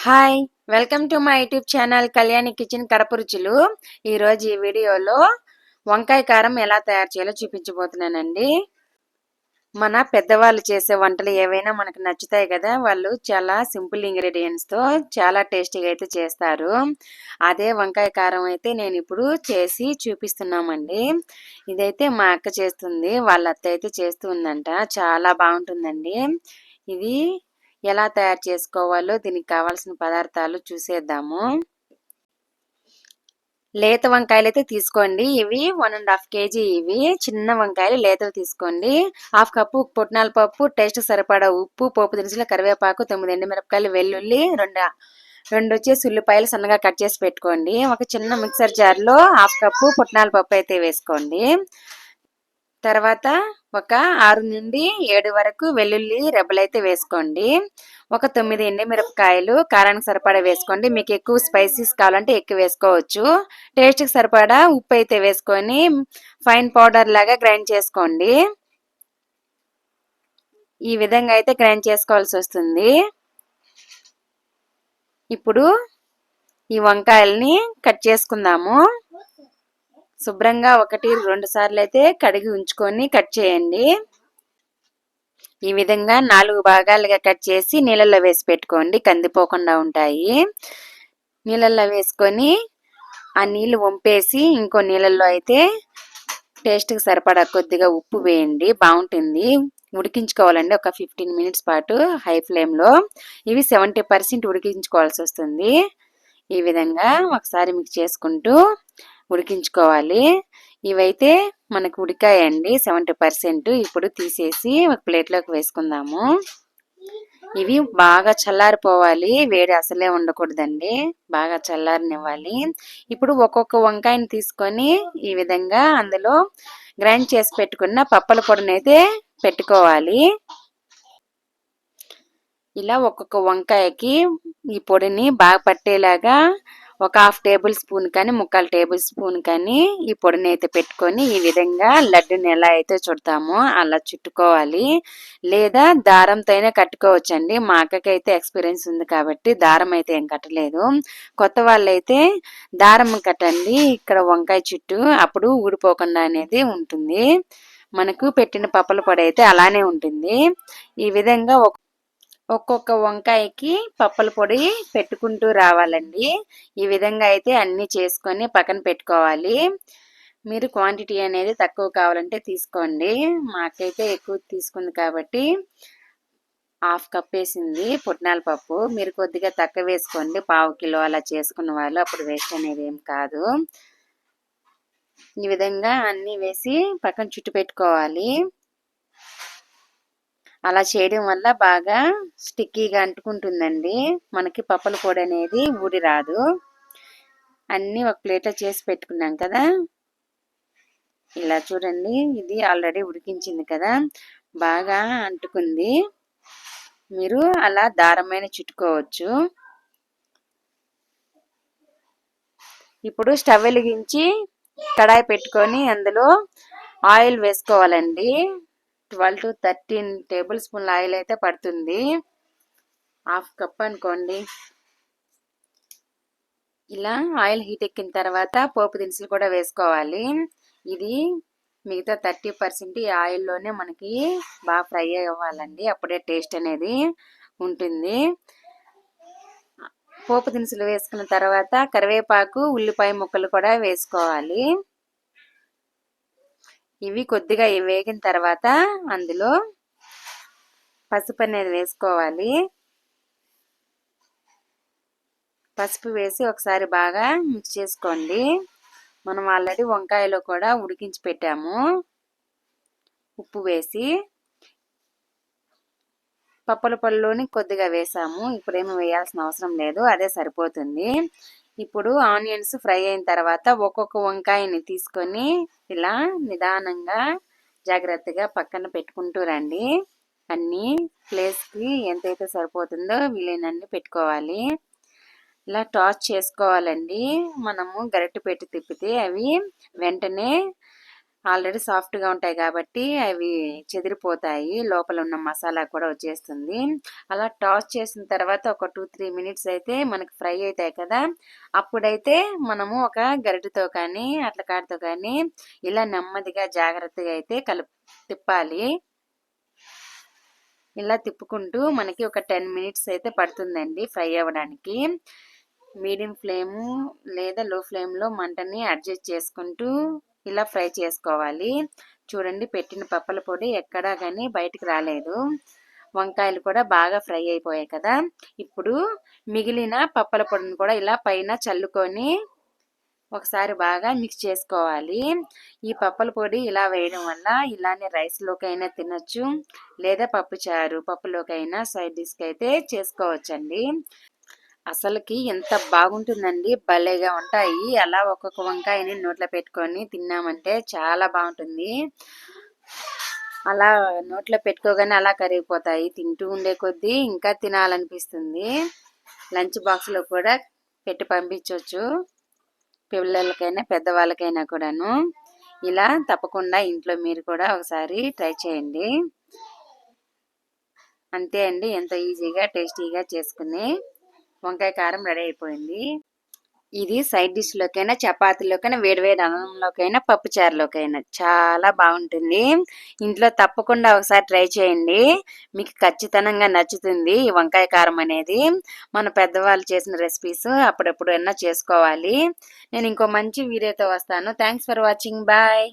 Hi welcome to my YouTube channel Kalyani kitchen Kadapa రుచులు. ఈరోజు ఈ వీడియోలో వంకాయ కారం ఎలా తయారు చేయాలో చూపించబోతున్నానండి. మన పెద్దవాళ్ళు చేసే వంటలు ఏవైనా మనకు నచ్చుతాయి కదా, వాళ్ళు చాలా సింపుల్ ఇంగ్రీడియంట్స్తో చాలా టేస్టీగా అయితే చేస్తారు. అదే వంకాయ కారం అయితే నేను ఇప్పుడు చేసి చూపిస్తున్నామండి. ఇదైతే మా అక్క చేస్తుంది, వాళ్ళ అత్త అయితే చేస్తూ ఉందంట. చాలా బాగుంటుందండి. ఇది ఎలా తయారు చేసుకోవాలో దీనికి కావాల్సిన పదార్థాలు చూసేద్దాము. లేత వంకాయలు అయితే తీసుకోండి. ఇవి 1.5 kg. ఇవి చిన్న వంకాయలు లేతలు తీసుకోండి. 1/2 కప్పు పుట్నాల పప్పు, టేస్ట్ సరిపడా ఉప్పు, పోపు దినుసులు, కరివేపాకు, 9 ఎండుమిరపకాయలు, వెల్లుల్లి, రెండు వచ్చేసి ఉల్లిపాయలు సన్నగా కట్ చేసి పెట్టుకోండి. ఒక చిన్న మిక్సర్ జార్లో 1/2 కప్పు పుట్నాల పప్పు అయితే వేసుకోండి. తర్వాత ఒక 6 నుండి 7 వరకు వెల్లుల్లి రెబ్బలైతే వేసుకోండి. ఒక 9 ఎండుమిరపకాయలు కారానికి సరిపడా వేసుకోండి. మీకు ఎక్కువ స్పైసీస్ కావాలంటే ఎక్కువ వేసుకోవచ్చు. టేస్ట్కి సరిపడా ఉప్పు అయితే వేసుకొని ఫైన్ పౌడర్ లాగా గ్రైండ్ చేసుకోండి. ఈ విధంగా అయితే గ్రైండ్ చేసుకోవాల్సి వస్తుంది. ఇప్పుడు ఈ వంకాయల్ని కట్ చేసుకుందాము. శుభ్రంగా 1-2 సార్లు అయితే కడిగి ఉంచుకొని కట్ చేయండి. ఈ విధంగా 4 భాగాలుగా కట్ చేసి నీళ్ళల్లో వేసి పెట్టుకోండి, కందిపోకుండా ఉంటాయి. నీళ్ళల్లో వేసుకొని ఆ నీళ్ళు వంపేసి ఇంకో నీళ్ళల్లో అయితే టేస్ట్కి సరిపడా కొద్దిగా ఉప్పు వేయండి, బాగుంటుంది. ఉడికించుకోవాలండి ఒక 15 minutes పాటు హై ఫ్లేమ్లో. ఇవి 70% ఉడికించుకోవాల్సి వస్తుంది. ఈ విధంగా ఒకసారి మిక్స్ చేసుకుంటూ ఉడికించుకోవాలి. ఇవైతే మనకు ఉడికాయండి 70%. ఇప్పుడు తీసేసి ఒక ప్లేట్లోకి వేసుకుందాము. ఇవి బాగా చల్లారిపోవాలి, వేడి అసలే ఉండకూడదండి, బాగా చల్లారనివ్వాలి. ఇప్పుడు ఒక్కొక్క వంకాయని తీసుకొని ఈ విధంగా అందులో గ్రైండ్ చేసి పెట్టుకున్న పప్పల పొడిని అయితే పెట్టుకోవాలి. ఇలా ఒక్కొక్క వంకాయకి ఈ పొడిని బాగా పట్టేలాగా ఒక 1/2 టేబుల్ స్పూన్ కానీ 3/4 టేబుల్ స్పూన్ కానీ ఈ పొడిని అయితే పెట్టుకొని ఈ విధంగా లడ్డుని ఎలా అయితే చుడతామో అలా చుట్టుకోవాలి. లేదా దారంతో అయినా కట్టుకోవచ్చండి. మా అక్కకైతే ఎక్స్పీరియన్స్ ఉంది కాబట్టి దారం అయితే ఏం కట్టలేదు. కొత్త వాళ్ళైతే దారం కట్టండి ఇక్కడ వంకాయ చుట్టూ, అప్పుడు ఊడిపోకుండా అనేది ఉంటుంది. మనకు పెట్టిన పప్పల పొడి అయితే అలానే ఉంటుంది. ఈ విధంగా ఒక్కొక్క వంకాయకి పప్పల పొడి పెట్టుకుంటూ రావాలండి. ఈ విధంగా అయితే అన్నీ చేసుకొని పక్కన పెట్టుకోవాలి. మీరు క్వాంటిటీ అనేది తక్కువ కావాలంటే తీసుకోండి. మాకైతే ఎక్కువ తీసుకుంది కాబట్టి 1/2 కప్ వేసింది పుట్నాల పప్పు. మీరు కొద్దిగా తక్కువ వేసుకోండి, 1/4 కిలో అలా చేసుకున్న వాళ్ళు, అప్పుడు వేస్ట్ అనేది ఏం కాదు. ఈ విధంగా అన్నీ వేసి పక్కన చుట్టు పెట్టుకోవాలి. అలా చేయడం వల్ల బాగా స్టిక్కీగా అంటుకుంటుందండి, మనకి పప్పల పొడి అనేది ఊడి రాదు. అన్నీ ఒక ప్లేట్లో చేసి పెట్టుకున్నాం కదా, ఇలా చూడండి. ఇది ఆల్రెడీ ఉడికించింది కదా, బాగా అంటుకుంది. మీరు అలా దారమైన చుట్టుకోవచ్చు. ఇప్పుడు స్టవ్ వెలిగించి కడాయి పెట్టుకొని అందులో ఆయిల్ వేసుకోవాలండి. 12 to 13 టేబుల్ స్పూన్ల ఆయిల్ అయితే పడుతుంది. 1/2 కప్ అనుకోండి. ఇలా ఆయిల్ హీట్ ఎక్కిన తర్వాత పోపు దినుసులు కూడా వేసుకోవాలి. ఇది మిగతా 30% ఈ ఆయిల్లోనే మనకి బాగా ఫ్రై అవ్వాలండి, అప్పుడే టేస్ట్ అనేది ఉంటుంది. పోపు దినుసులు వేసుకున్న తర్వాత కరివేపాకు, ఉల్లిపాయ ముక్కలు కూడా వేసుకోవాలి. ఇవి కొద్దిగా వేగిన తర్వాత అందులో పసుపు అనేది వేసుకోవాలి. పసుపు వేసి ఒకసారి బాగా మిక్స్ చేసుకోండి. మనం ఆల్రెడీ వంకాయలో కూడా ఉడికించి పెట్టాము ఉప్పు వేసి. పప్పల పొడిలోని కొద్దిగా వేసాము, ఇప్పుడేమీ వేయాల్సిన అవసరం లేదు, అదే సరిపోతుంది. ఇప్పుడు ఆనియన్స్ ఫ్రై అయిన తర్వాత ఒక్కొక్క వంకాయని తీసుకొని ఇలా నిదానంగా జాగ్రత్తగా పక్కన పెట్టుకుంటూ రండి. అన్నీ ప్లేస్కి ఎంతైతే సరిపోతుందో వీలైనన్ని పెట్టుకోవాలి. ఇలా టాస్ చేసుకోవాలండి. మనము గరిటె పెట్టి తిప్పితే అవి వెంటనే ఆల్రెడీ సాఫ్ట్గా ఉంటాయి కాబట్టి అవి చెదిరిపోతాయి, లోపల ఉన్న మసాలా కూడా వచ్చేస్తుంది. అలా టాస్ చేసిన తర్వాత ఒక 2-3 మినిట్స్ అయితే మనకు ఫ్రై అవుతాయి కదా, అప్పుడైతే మనము ఒక గరిటెతో కానీ అట్లకాడతో కానీ ఇలా నెమ్మదిగా జాగ్రత్తగా అయితే తిప్పాలి. ఇలా తిప్పుకుంటూ మనకి ఒక 10 మినిట్స్ అయితే పడుతుందండి ఫ్రై అవ్వడానికి. మీడియం ఫ్లేము లేదా లో ఫ్లేమ్లో మంటని అడ్జస్ట్ చేసుకుంటూ ఇలా ఫ్రై చేసుకోవాలి. చూడండి, పెట్టిన పప్పల పొడి ఎక్కడా కానీ బయటికి రాలేదు. వంకాయలు కూడా బాగా ఫ్రై అయిపోయాయి కదా. ఇప్పుడు మిగిలిన పప్పల పొడిని కూడా ఇలా పైన చల్లుకొని ఒకసారి బాగా మిక్స్ చేసుకోవాలి. ఈ పప్పల పొడి ఇలా వేయడం వల్ల ఇలానే రైస్లోకైనా తినొచ్చు, లేదా పప్పుచారు పప్పులోకైనా సైడ్ డిష్కి అయితే చేసుకోవచ్చండి. అసలుకి ఎంత బాగుంటుందండి, భలేగా ఉంటాయి. అలా ఒక్కొక్క వంకాయని నోట్లో పెట్టుకొని తిన్నామంటే చాలా బాగుంటుంది. అలా నోట్లో పెట్టుకోగానే అలా కరిగిపోతాయి. తింటూ ఉండే కొద్దీ ఇంకా తినాలనిపిస్తుంది. లంచ్ బాక్స్లో కూడా పెట్టి పంపించవచ్చు, పిల్లలకైనా పెద్దవాళ్ళకైనా కూడాను. ఇలా తప్పకుండా ఇంట్లో మీరు కూడా ఒకసారి ట్రై చేయండి. అంతే అండి, ఎంతో ఈజీగా టేస్టీగా చేసుకుని వంకాయ కారం రెడీ అయిపోయింది. ఇది సైడ్ డిష్లోకైనా, చపాతీలోకైనా, వేడివేడి అన్నంలోకైనా, పప్పుచారులోకైనా చాలా బాగుంటుంది. ఇంట్లో తప్పకుండా ఒకసారి ట్రై చేయండి, మీకు ఖచ్చితంగా నచ్చుతుంది. ఈ వంకాయ కారం అనేది మన పెద్దవాళ్ళు చేసిన రెసిపీస్ అప్పుడప్పుడు చేసుకోవాలి. నేను ఇంకో మంచి వీడియోతో వస్తాను. Thanks for watching. బాయ్.